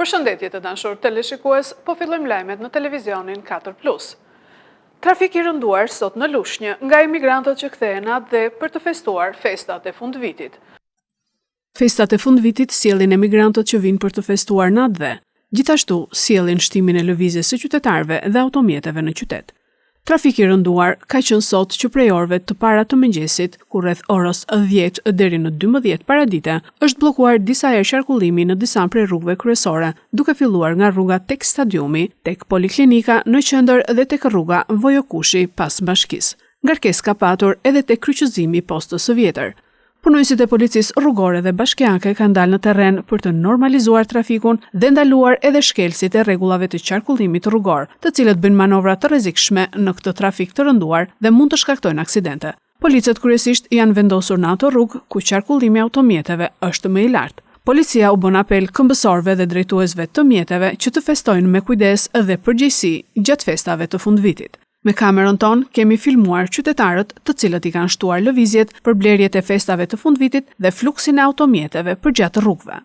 Përshëndetje të dashur teleshikues, po fillojmë lajmet në televizionin 4+. Trafik i rënduar sot në Lushnjë nga emigrantët që kthehen atë dhe për të festuar festat e fundvitit. Festat e fundvitit sjellin emigrantët që vinë për të festuar në atë dhe, gjithashtu sjellin shtimin e lëvizjes së qytetarëve dhe automjeteve në qytet. Trafiki i rënduar ka qenë sot që prej orëve të para të mëngjesit, ku rreth orës 10 deri në 12 paradite, është bllokuar disa herë qarkullimi në disa prej rrugëve kryesore, duke filluar nga rruga tek stadiumi, tek poliklinika në qendër dhe tek rruga Vojokushi pas bashkisë. Ngarkesë ka patur edhe tek kryqëzimi i postës së vjetër. Punojësit e policisë rrugore dhe bashkiake kanë dalë në terren për të normalizuar trafikun dhe ndaluar edhe shkelësit e rregullave të qarkullimit rrugor, të cilët bëjnë manovra të rrezikshme në këtë trafik të rënduar dhe mund të shkaktojnë aksidente. Policët kryesisht janë vendosur në ato rrugë ku qarkullimi i automjeteve është më i lartë. Policia u bën apel këmbësorëve dhe drejtuesve të mjeteve që të festojnë me kujdes dhe përgjegjësi gjatë festave të fundvitit. Me kamerën tonë kemi filmuar qytetarët të cilët i kanë shtuar lëvizjet për blerjet e festave të fundvitit dhe fluksin e automjeteve përgjatë rrugëve.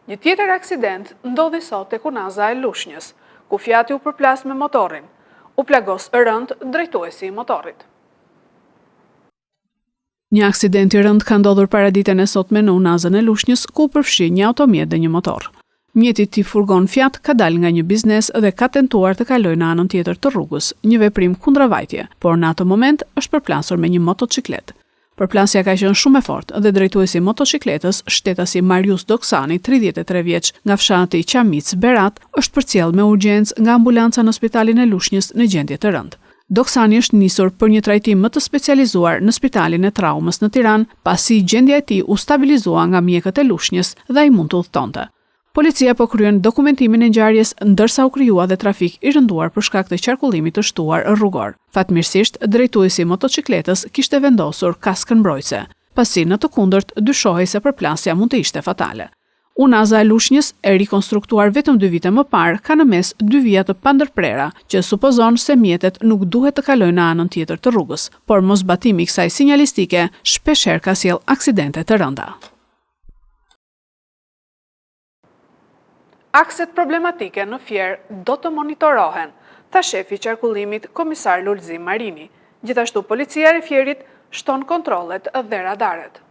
Një tjetër aksident ndodhi sot tek unaza e Lushnjës, ku Fiati u përplas me motorin. U plagos rënd drejtuesi i motorit. Një aksident i rënd ka ndodhur paraditen e sotme në unazën e Lushnjës, ku u përfshi një automjet dhe një motor. Mjeti tip furgon Fiat ka dalë nga një biznes dhe ka tentuar të kalojë në anën tjetër të rrugës, një veprim kundravajtje, por në atë moment është përplasur me një motociklet. Përplasja ka qenë shumë e fortë dhe drejtuesi i motocikletës, shtetasi Marius Doksani, 33 vjeç, nga fshati Qamic Berat, është përcjell me urgjencë nga ambulanca në spitalin e Lushnjës në gjendje të rëndë. Doksani është nisur për një trajtim më të specializuar në spitalin e traumës në Tiranë, pasi gjendja e tij u stabilizua nga mjekët e Lushnjës dhe ai mund të udhëtonte. Policia po kryen dokumentimin e ngjarjes ndërsa u krijua dhe trafik i rënduar për shkak të qarkullimit të shtuar rrugor. Fatmirësisht, drejtuesi i motocikletës kishte vendosur kaskën mbrojtëse, pasi në të kundërt dyshohej se përplasja mund të ishte fatale. Unaza e Lushnjës, e rikonstruktuar vetëm 2 vite më parë, ka në mes 2 vija të pandërprera, që supozon se mjetet nuk duhet të kalojnë në anën tjetër të rrugës, por mosbatimi i kësaj sinjalistike shpeshherë ka sjell aksidente të rënda. Akset problematike në Fier do të monitorohen, tha shefi i qarkullimit komisar Lulzim Marini. Gjithashtu policia e Fierit shton kontrollet dhe radaret.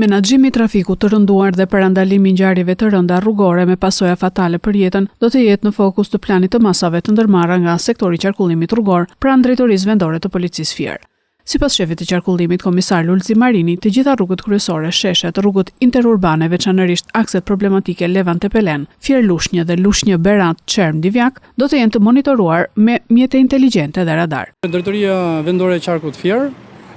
Menaxhimi i trafikut të rënduar dhe parandalimi i ngjarjeve të rënda rrugore me pasoja fatale për jetën do të jetë në fokus të planit të masave të ndërmarra nga sektori i qarkullimit rrugor pranë drejtorisë vendore të policisë Fier. Sipas shefit të qarkullimit komisar Lulzim Marini, të gjitha rrugët kryesore, sheshet, rrugët interurbane, veçanërisht akset problematike Levant-Tepelen, Fier-Lushnjë dhe Lushnjë-Berat, Çerm-Divjak, do të jenë të monitoruar me mjete inteligjente dhe radar. Drejtoria vendore e qarkut Fier,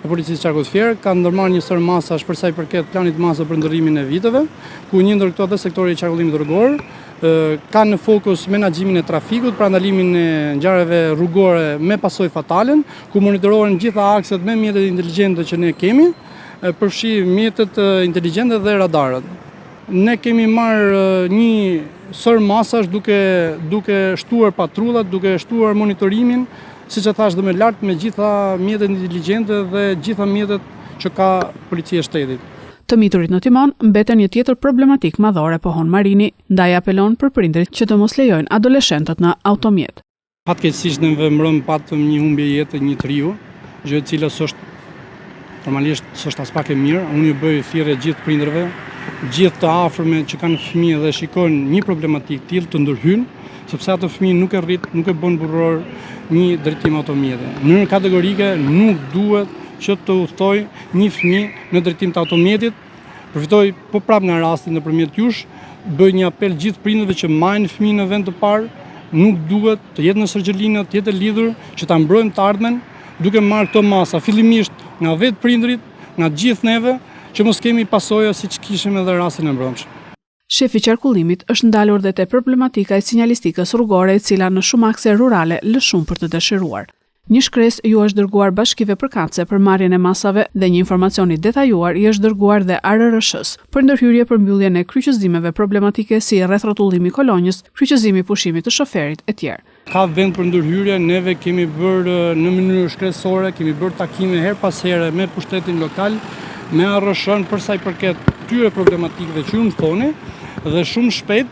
e policisë qarkut Fier, ka ndërmarrë një sër masash për sa i përket planit masa për ndërrimin e viteve, ku një ndër këto dhe sektori i qarkullimit rrugor, ka në fokus menaxhimin e trafikut, parandalimin e ngjarjeve rrugore me pasojë fatale, ku monitorohen gjitha akset me mjetet inteligjente që ne kemi, përfshi mjetet inteligjente dhe radarët. Ne kemi marrë një sër masash duke shtuar patrullat, duke shtuar monitorimin, siç e thash dhe më lart, me gjitha mjetet inteligjente dhe gjitha mjetet që ka policia e shtetit. Të miturit në timon mbeten një tjetër problematik madhore, pohon Marini, ndaj apelon për prindrit që të mos lejojnë adoleshentët në automjet. Fatkeqësisht ne mbrëm patëm një humbje jete, një triu, gjë e cila normalisht s'është as pak e mirë. Unë ju bëj thirrje gjithë prindërve, gjithë të afërme që kanë fëmijë dhe shikojnë një problematik tillë të ndërhyjnë, sepse ato fëmijë nuk e rrit, nuk e bën burror një drejtim automjete. Në mënyrë kategorike nuk duhet që të udhtoj një fëmijë në drejtim të automjetit. Përfitoj po prap nga rasti nëpërmjet jush, bëj një apel gjithë prindërve që marrin fëmijën në vend të parë, nuk duhet të jetë në sërgjëlinë, të jetë lidhur, që ta mbrojmë të ardhmen, duke marrë këto masa fillimisht nga vetë prindrit, nga gjithë neve, që mos kemi pasoja siç kishim edhe rastin e mbrëmshëm. Shefi i qarkullimit është ndalur dhe te problematika e sinjalistikës rrugore, e cila në shumë akse rurale lë shumë për të dëshiruar. Një shkresë ju është dërguar bashkive përkatëse për marrjen e masave dhe një informacion i detajuar i është dërguar dhe ARRSH-s për ndërhyrje për mbylljen e kryqëzimeve problematike si rrethrotullimi i kolonjës, kryqëzimi i pushimit të shoferit e tjerë. Ka vend për ndërhyrje, neve kemi bërë në mënyrë shkresore, kemi bërë takime her pas here me pushtetin lokal, me arrëshën për sa i përket tyre problematikëve që ju në thoni, dhe shumë shpejt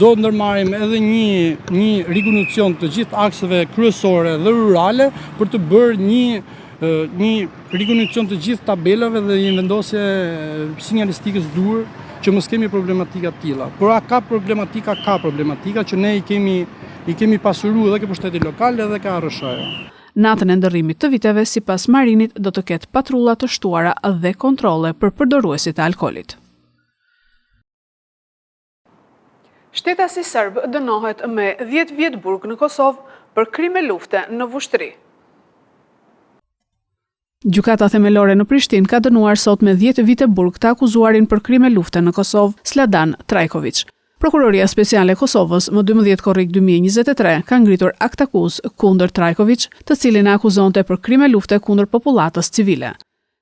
do ndërmarrim edhe një rikonducion të gjithë akseve kryesore dhe rurale për të bërë një rikonducion të gjithë tabelave dhe një vendosje sinjalistikës dur që mos kemi problematika të tilla. Por ka problematika që ne i kemi pasuruar edhe ke pushteti lokal edhe ka arrëshaja. Natën e ndërrimit të viteve, sipas Marinit, do të ketë patrulla të shtuara dhe kontrolle për përdoruesit e alkoolit. Shtetasi serb dënohet me 10 vjet burg në Kosovë për krime lufte në vushtri. Gjykata themelore në Prishtinë ka dënuar sot me 10 vite burg të akuzuarin për krime lufte në Kosovë, Sladan Trajković. Prokuroria Speciale e Kosovës më 12 korrik 2023 ka ngritur akt akuz kundër Trajković, të cilin e akuzonte për krime lufte kundër popullatës civile.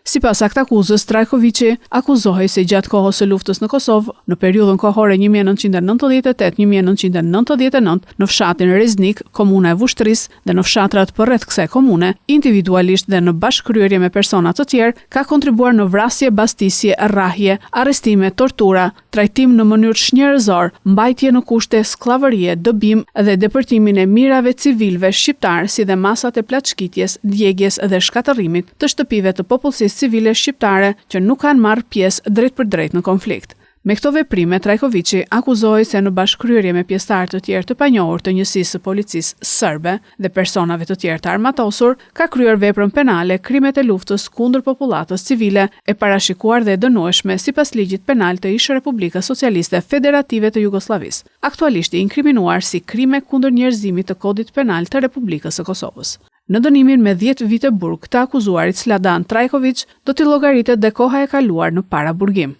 Sipas akt akuzës, Trajkovići akuzohej se gjatë kohës së luftës në Kosovë, në periudhën kohore 1998-1999, në fshatin Reznik, komuna e Vushtrisë, dhe në fshatrat përreth kësaj komune, individualisht dhe në bashkëkryerje me persona të tjerë, ka kontribuar në vrasje, bastisje, rrahje, arrestime, tortura, trajtim në mënyrë çnjerëzor, mbajtje në kushte skllavërie, dëbim dhe depërtimin e mirave civilëve shqiptar, si dhe masat e plaçkitjes, djegjes dhe shkatërrimit të shtëpive të popullsisë civile shqiptare që nuk kanë marrë pjesë drejt për drejt në konflikt. Me këto veprime, Trajkovići akuzohej se në bashkëkryerje me pjesëtarë të tjerë të panjohur të njësisë së policisë serbe dhe personave të tjerë të armatosur, ka kryer veprën penale krimet e luftës kundër popullatës civile, e parashikuar dhe e dënueshme sipas ligjit penal të ish Republikës Socialiste Federative të Jugosllavisë, aktualisht i inkriminuar si krime kundër njerëzimit të Kodit Penal të Republikës së Kosovës. Në dënimin me 10 vite burg të akuzuarit Sladan Trajković do t'i llogaritet dhe koha e kaluar në paraburgim.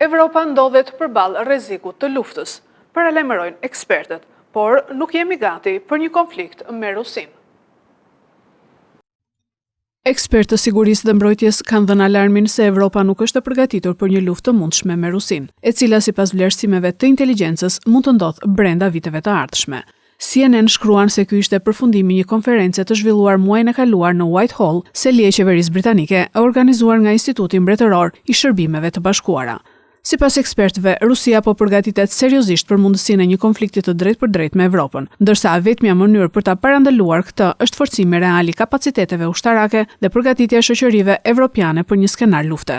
Evropa ndodhet përballë rrezikut të luftës, paralajmërojnë ekspertët, por nuk jemi gati për një konflikt me Rusinë. Ekspertë të sigurisë dhe mbrojtjes kanë dhënë alarmin se Evropa nuk është e përgatitur për një luftë të mundshme me Rusinë, e cila sipas vlerësimeve të inteligjencës mund të ndodhë brenda viteve të ardhshme. CNN shkruan se ky ishte përfundimi një konference të zhvilluar muajin e kaluar në Whitehall, seli e qeverisë britanike, e organizuar nga Instituti Mbretëror i Shërbimeve të Bashkuara. Sipas ekspertëve, Rusia po përgatitet seriozisht për mundësinë e një konflikti të drejtë për drejtë me Evropën, ndërsa vetmja mënyrë për ta parandaluar këtë është forcimi real i kapaciteteve ushtarake dhe përgatitja e shoqërive evropiane për një skenar lufte.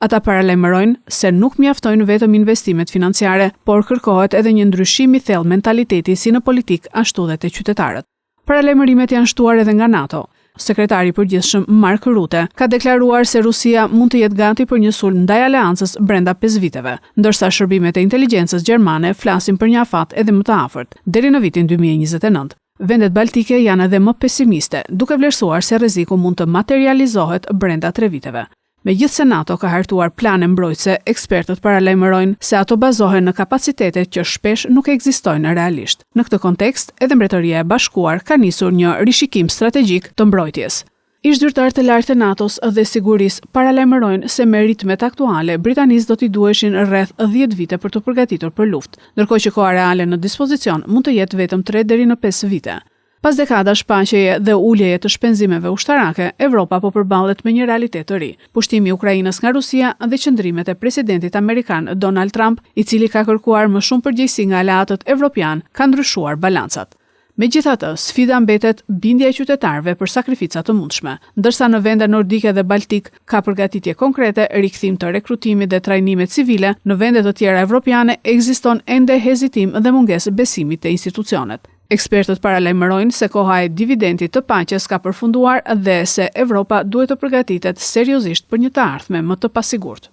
Ata paralajmërojnë se nuk mjaftojnë vetëm investimet financiare, por kërkohet edhe një ndryshim i thellë mentaliteti si në politikë ashtu dhe te qytetarët. Paralajmërimet janë shtuar edhe nga NATO. Sekretari i përgjithshëm Mark Rutte ka deklaruar se Rusia mund të jetë gati për një sulm ndaj aleancës brenda 5 viteve, ndërsa shërbimet e inteligjencës gjermane flasin për një afat edhe më të afërt, deri në vitin 2029. Vendet baltike janë edhe më pesimiste, duke vlerësuar se rreziku mund të materializohet brenda 3 viteve. Megjithse NATO ka hartuar plane mbrojtëse, ekspertët paralajmërojnë se ato bazohen në kapacitete që shpesh nuk ekzistojnë realisht. Në këtë kontekst, edhe Mbretëria e Bashkuar ka nisur një rishikim strategjik të mbrojtjes. Ish-zyrtarët e lartë të NATO-s dhe sigurisë paralajmërojnë se me ritmet aktuale, Britanisë do t'i duheshin rreth 10 vite për të përgatitur për luftë, ndërkohë që koha reale në dispozicion mund të jetë vetëm 3 deri në 5 vite. Pas dekadash paqeje dhe uljeje të shpenzimeve ushtarake, Evropa po përballet me një realitet të ri. Pushtimi i Ukrainës nga Rusia dhe qëndrimet e presidentit amerikan Donald Trump, i cili ka kërkuar më shumë përgjegjësi nga aleatët evropian, ka ndryshuar balancat. Megjithatë, sfida mbetet bindja e qytetarëve për sakrifica të mundshme, ndërsa në vende nordike dhe baltik ka përgatitje konkrete, rikthim të rekrutimit dhe trajnime civile, në vende të tjera evropiane ekziston ende hezitim dhe mungesë besimi te institucionet. Ekspertët paralajmërojnë se koha e dividendit të paqes ka përfunduar dhe se Evropa duhet të përgatitet seriozisht për një të ardhme më të pasigurt.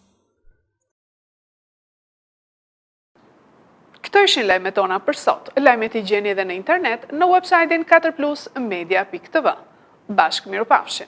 Këto ishin lajmet tona për sot. Lajmet i gjeni edhe në internet në websajtin 4plusmedia.tv. Bashkë mirupafshim.